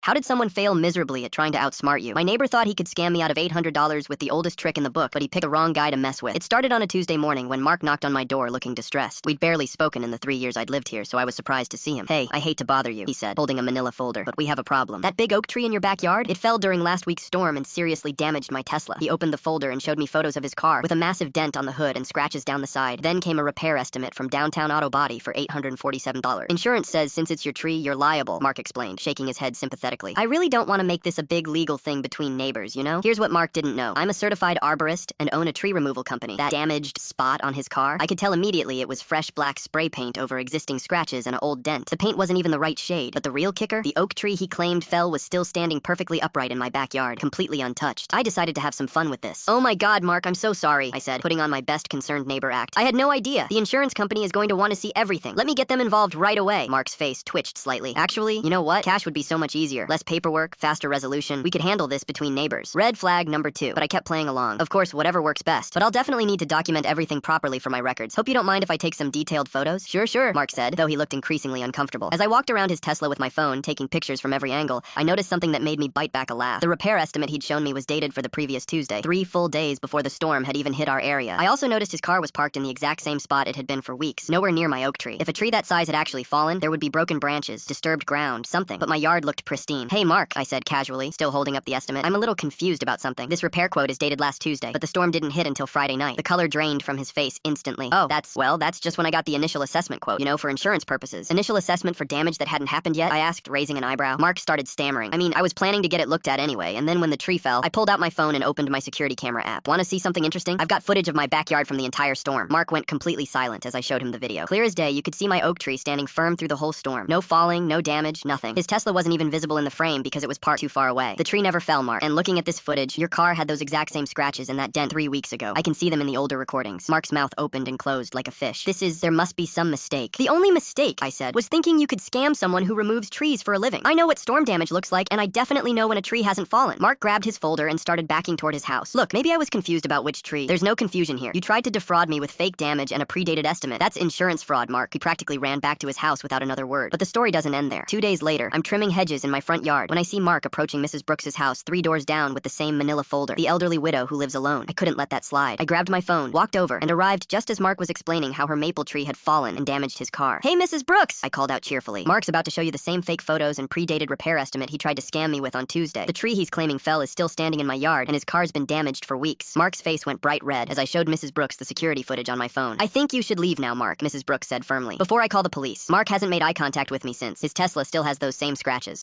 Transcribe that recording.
How did someone fail miserably at trying to outsmart you? My neighbor thought he could scam me out of $800 with the oldest trick in the book, but he picked the wrong guy to mess with. It started on a Tuesday morning when Mark knocked on my door looking distressed. We'd barely spoken in the 3 years I'd lived here, so I was surprised to see him. "Hey, I hate to bother you," he said, holding a manila folder, "but we have a problem. That big oak tree in your backyard? It fell during last week's storm and seriously damaged my Tesla." He opened the folder and showed me photos of his car, with a massive dent on the hood and scratches down the side. Then came a repair estimate from Downtown Auto Body for $847. "Insurance says since it's your tree, you're liable," Mark explained, shaking his head sympathetically. "I really don't want to make this a big legal thing between neighbors, you know? Here's what Mark didn't know. I'm a certified arborist and own a tree removal company. That damaged spot on his car, I could tell immediately it was fresh black spray paint over existing scratches and an old dent. The paint wasn't even the right shade. But the real kicker? The oak tree he claimed fell was still standing perfectly upright in my backyard, completely untouched. I decided to have some fun with this. "Oh my God, Mark, I'm so sorry," I said, putting on my best concerned neighbor act. "I had no idea. The insurance company is going to want to see everything. Let me get them involved right away." Mark's face twitched slightly. "Actually, you know what? Cash would be so much easier. Less paperwork, faster resolution. We could handle this between neighbors." Red flag number 2. But I kept playing along. Of course, whatever works best. But I'll definitely need to document everything properly for my records. Hope you don't mind if I take some detailed photos? Sure, Mark said, though he looked increasingly uncomfortable. As I walked around his Tesla with my phone, taking pictures from every angle, I noticed something that made me bite back a laugh. The repair estimate he'd shown me was dated for the previous Tuesday, 3 full days before the storm had even hit our area. I also noticed his car was parked in the exact same spot it had been for weeks, nowhere near my oak tree. If a tree that size had actually fallen, there would be broken branches, disturbed ground, something. But my yard looked pristine. "Hey, Mark," I said casually, still holding up the estimate. "I'm a little confused about something. This repair quote is dated last Tuesday, but the storm didn't hit until Friday night." The color drained from his face instantly. "Oh, that's just when I got the initial assessment quote, you know, for insurance purposes." "Initial assessment for damage that hadn't happened yet?" I asked, raising an eyebrow. Mark started stammering. I was planning to get it looked at anyway, and then when the tree fell, I pulled out my phone and opened my security camera app. "Want to see something interesting? I've got footage of my backyard from the entire storm." Mark went completely silent as I showed him the video. Clear as day, you could see my oak tree standing firm through the whole storm. No falling, no damage, nothing. His Tesla wasn't even visible in the frame because it was parked too far away. "The tree never fell, Mark. And looking at this footage, your car had those exact same scratches and that dent 3 weeks ago. I can see them in the older recordings." Mark's mouth opened and closed like a fish. There must be some mistake." "The only mistake," I said, "was thinking you could scam someone who removes trees for a living. I know what storm damage looks like, and I definitely know when a tree hasn't fallen." Mark grabbed his folder and started backing toward his house. "Look, maybe I was confused about which tree. There's no confusion here. You tried to defraud me with fake damage and a predated estimate. That's insurance fraud, Mark." He practically ran back to his house without another word. But the story doesn't end there. 2 days later, I'm trimming hedges in my front yard when I see Mark approaching Mrs. Brooks's house 3 doors down with the same manila folder. The elderly widow who lives alone. I couldn't let that slide. I grabbed my phone, walked over, and arrived just as Mark was explaining how her maple tree had fallen and damaged his car. "Hey, Mrs. Brooks," I called out cheerfully. "Mark's about to show you the same fake photos and predated repair estimate he tried to scam me with on Tuesday. The tree he's claiming fell is still standing in my yard, and his car's been damaged for weeks." Mark's face went bright red as I showed Mrs. Brooks the security footage on my phone. "I think you should leave now, Mark," Mrs. Brooks said firmly, "before I call the police. Mark hasn't made eye contact with me since. His Tesla still has those same scratches."